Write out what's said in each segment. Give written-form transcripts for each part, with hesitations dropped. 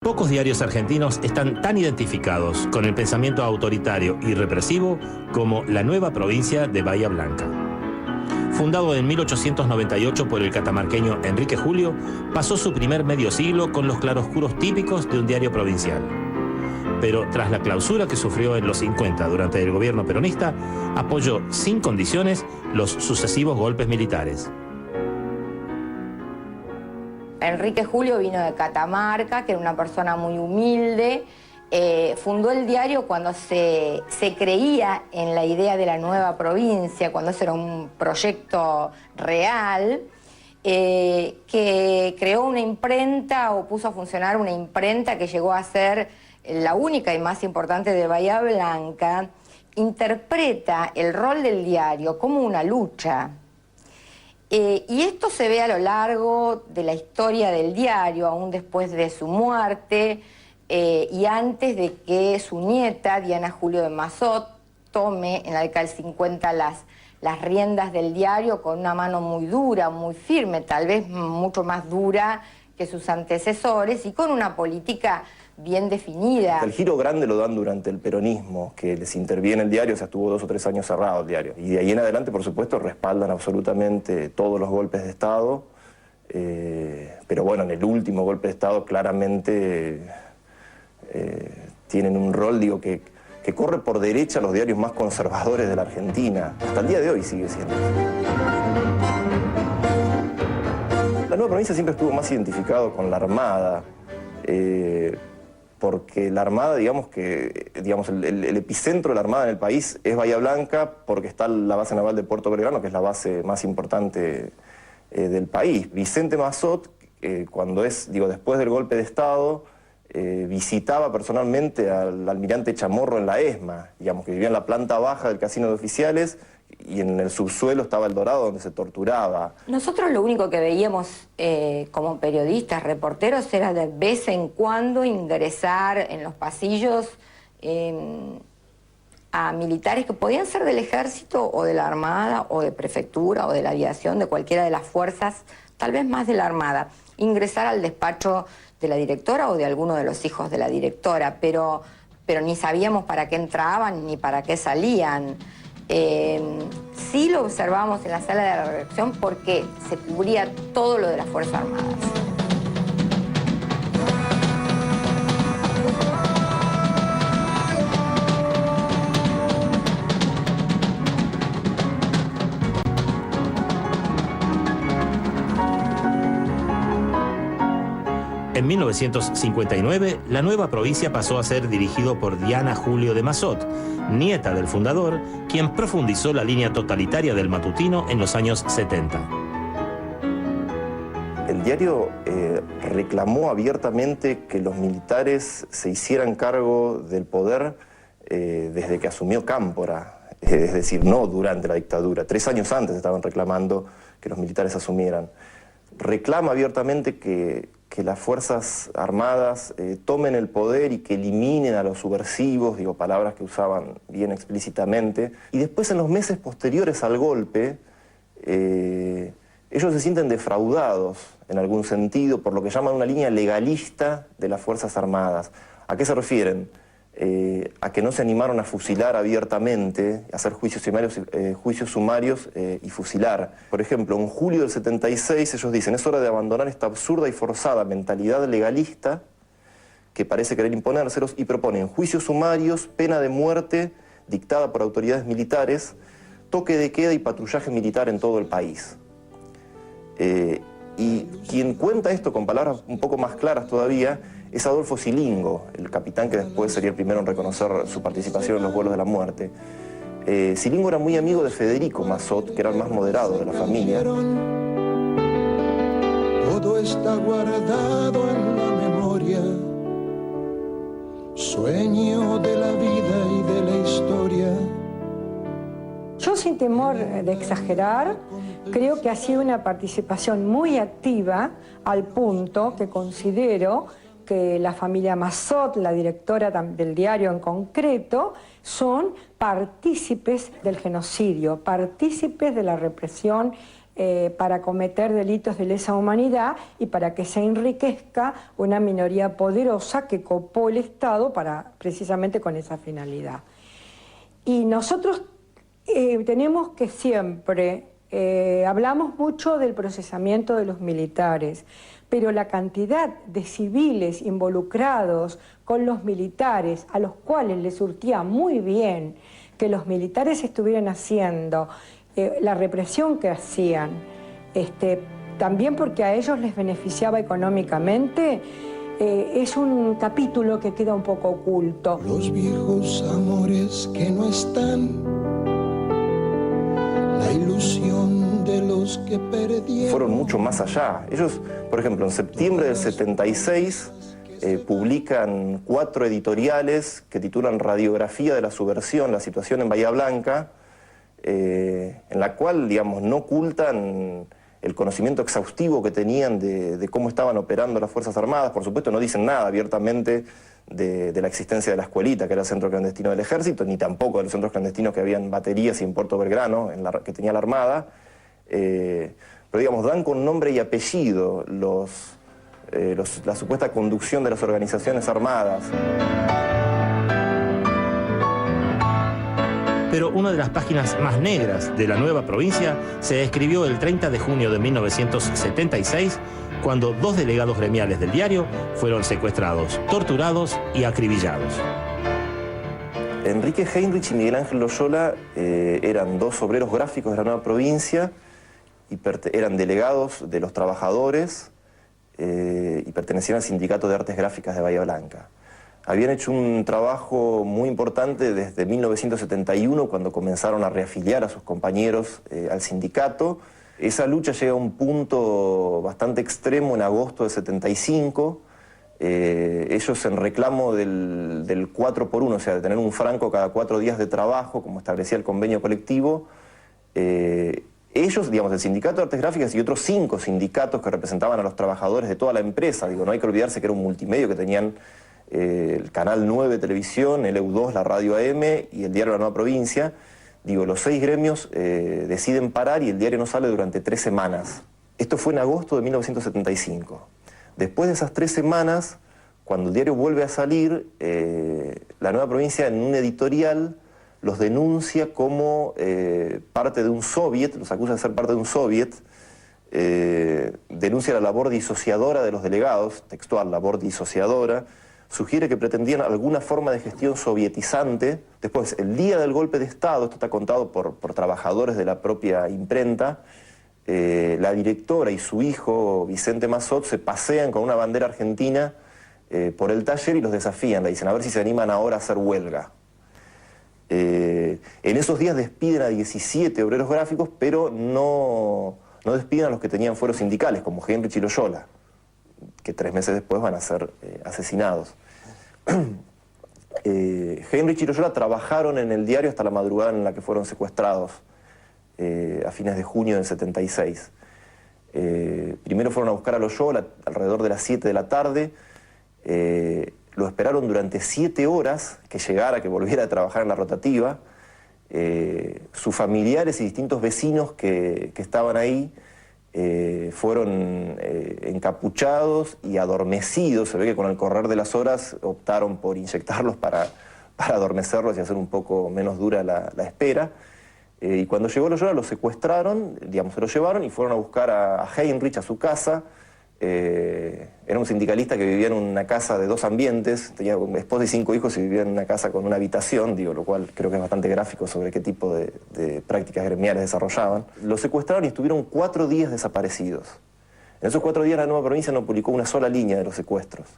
Pocos diarios argentinos están tan identificados con el pensamiento autoritario y represivo como La Nueva Provincia de Bahía Blanca. Fundado en 1898 por el catamarqueño Enrique Julio, pasó su primer medio siglo con los claroscuros típicos de un diario provincial. Pero tras la clausura que sufrió en los 50 durante el gobierno peronista, apoyó sin condiciones los sucesivos golpes militares. Enrique Julio vino de Catamarca, que era una persona muy humilde. Fundó el diario cuando se creía en la idea de la nueva provincia, cuando ese era un proyecto real, que creó una imprenta o puso a funcionar una imprenta que llegó a ser la única y más importante de Bahía Blanca. Interpreta el rol del diario como una lucha. Y esto se ve a lo largo de la historia del diario, aún después de su muerte, y antes de que su nieta, Diana Julio de Massot, tome en la década del 50 las riendas del diario con una mano muy dura, muy firme, tal vez mucho más dura que sus antecesores, y con una política bien definida. El giro grande lo dan durante el peronismo, que les interviene el diario, o sea, estuvo 2 o 3 años cerrado el diario. Y de ahí en adelante, por supuesto, respaldan absolutamente todos los golpes de Estado, pero bueno, en el último golpe de Estado claramente tienen un rol, digo, que corre por derecha a los diarios más conservadores de la Argentina. Hasta el día de hoy sigue siendo así. La Nueva Provincia siempre estuvo más identificado con la Armada, porque la Armada, digamos que el epicentro de la Armada en el país es Bahía Blanca, porque está la base naval de Puerto Belgrano, que es la base más importante del país. Vicente Massot, cuando después del golpe de Estado, visitaba personalmente al almirante Chamorro en la ESMA, digamos, que vivía en la planta baja del casino de oficiales, y en el subsuelo estaba el Dorado, donde se torturaba. Nosotros lo único que veíamos como periodistas, reporteros, era de vez en cuando ingresar en los pasillos a militares que podían ser del ejército o de la Armada o de prefectura o de la aviación, de cualquiera de las fuerzas, tal vez más de la Armada, ingresar al despacho de la directora o de alguno de los hijos de la directora, pero ni sabíamos para qué entraban ni para qué salían. Sí lo observamos en la sala de la redacción porque se cubría todo lo de las Fuerzas Armadas. En 1959, la Nueva Provincia pasó a ser dirigido por Diana Julio de Massot, nieta del fundador, quien profundizó la línea totalitaria del matutino en los años 70. El diario reclamó abiertamente que los militares se hicieran cargo del poder desde que asumió Cámpora, es decir, no durante la dictadura. 3 años antes estaban reclamando que los militares asumieran. Reclama abiertamente que las Fuerzas Armadas tomen el poder y que eliminen a los subversivos, digo, palabras que usaban bien explícitamente. Y después, en los meses posteriores al golpe, ellos se sienten defraudados, en algún sentido, por lo que llaman una línea legalista de las Fuerzas Armadas. ¿A qué se refieren? A que no se animaron a fusilar abiertamente, a hacer juicios sumarios y fusilar. Por ejemplo, en julio del 76 ellos dicen: es hora de abandonar esta absurda y forzada mentalidad legalista que parece querer imponérselos, y proponen juicios sumarios, pena de muerte dictada por autoridades militares, toque de queda y patrullaje militar en todo el país. Y quien cuenta esto con palabras un poco más claras todavía es Adolfo Silingo, el capitán que después sería el primero en reconocer su participación en los vuelos de la muerte. Silingo era muy amigo de Federico Massot, que era el más moderado de la familia. Todo está guardado en la memoria, sueño de la vida y de la historia. Yo, sin temor de exagerar, creo que ha sido una participación muy activa, al punto que considero que la familia Massot, la directora del diario en concreto, son partícipes del genocidio, partícipes de la represión para cometer delitos de lesa humanidad y para que se enriquezca una minoría poderosa que copó el Estado precisamente con esa finalidad. Y nosotros tenemos que siempre, hablamos mucho del procesamiento de los militares, pero la cantidad de civiles involucrados con los militares, a los cuales les surtía muy bien que los militares estuvieran haciendo la represión que hacían, también porque a ellos les beneficiaba económicamente, es un capítulo que queda un poco oculto. Los viejos amores que no están, la ilusión de los que perdieron. Fueron mucho más allá. Ellos, por ejemplo, en septiembre del 76 publican 4 editoriales que titulan Radiografía de la subversión, la situación en Bahía Blanca, en la cual, digamos, no ocultan el conocimiento exhaustivo que tenían de cómo estaban operando las Fuerzas Armadas. Por supuesto, no dicen nada abiertamente de la existencia de la escuelita, que era el centro clandestino del Ejército, ni tampoco de los centros clandestinos que habían baterías y en Puerto Belgrano, que tenía la Armada. Pero, digamos, dan con nombre y apellido la supuesta conducción de las organizaciones armadas. Pero una de las páginas más negras de la nueva provincia se escribió el 30 de junio de 1976, cuando 2 delegados gremiales del diario fueron secuestrados, torturados y acribillados. Enrique Heinrich y Miguel Ángel Loyola eran 2 obreros gráficos de la nueva provincia y eran delegados de los trabajadores y pertenecían al Sindicato de Artes Gráficas de Bahía Blanca. Habían hecho un trabajo muy importante desde 1971, cuando comenzaron a reafiliar a sus compañeros al sindicato. Esa lucha llega a un punto bastante extremo en agosto de 75. Ellos, en reclamo del 4x1, o sea, de tener un franco cada 4 días de trabajo, como establecía el convenio colectivo, ellos, digamos, el Sindicato de Artes Gráficas y otros 5 sindicatos que representaban a los trabajadores de toda la empresa, digo, no hay que olvidarse que era un multimedio, que tenían el Canal 9 de televisión, el EU2, la radio AM y el diario La Nueva Provincia. Digo, los 6 gremios deciden parar y el diario no sale durante 3 semanas. Esto fue en agosto de 1975. Después de esas 3 semanas, cuando el diario vuelve a salir, La Nueva Provincia, en un editorial, los denuncia como parte de un soviet, los acusa de ser parte de un soviet, denuncia la labor disociadora de los delegados, textual, labor disociadora, sugiere que pretendían alguna forma de gestión sovietizante. Después, el día del golpe de Estado, esto está contado por trabajadores de la propia imprenta, la directora y su hijo, Vicente Mazot, se pasean con una bandera argentina por el taller y los desafían, le dicen a ver si se animan ahora a hacer huelga. En esos días despiden a 17 obreros gráficos, pero no despiden a los que tenían fueros sindicales, como Heinrich y Loyola, que 3 meses después van a ser asesinados. Heinrich y Loyola trabajaron en el diario hasta la madrugada en la que fueron secuestrados, a fines de junio del 76. Primero fueron a buscar a Loyola alrededor de las 7 de la tarde, lo esperaron durante 7 horas que llegara, que volviera a trabajar en la rotativa. Sus familiares y distintos vecinos que estaban ahí fueron encapuchados y adormecidos. Se ve que con el correr de las horas optaron por inyectarlos para adormecerlos y hacer un poco menos dura la espera. Y cuando llegó Loyola los secuestraron, digamos, se los llevaron y fueron a buscar a Heinrich a su casa. Era un sindicalista que vivía en una casa de 2 ambientes, tenía esposa y 5 hijos y vivía en una casa con una habitación, digo, lo cual creo que es bastante gráfico sobre qué tipo de prácticas gremiales desarrollaban. Los secuestraron y estuvieron 4 días desaparecidos. En esos 4 días la Nueva Provincia no publicó una sola línea de los secuestros.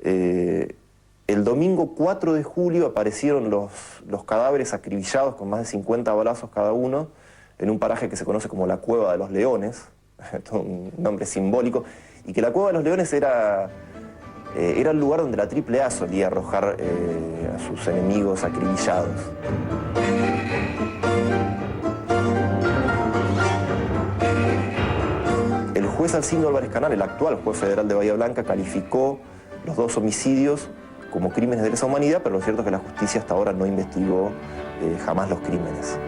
El domingo 4 de julio aparecieron los cadáveres acribillados con más de 50 balazos cada uno en un paraje que se conoce como la Cueva de los Leones, un nombre simbólico, y que la Cueva de los Leones era el lugar donde la AAA solía arrojar a sus enemigos acribillados. El juez Alcindo Álvarez Canal, el actual juez federal de Bahía Blanca, calificó los 2 homicidios como crímenes de lesa humanidad, pero lo cierto es que la justicia hasta ahora no investigó jamás los crímenes.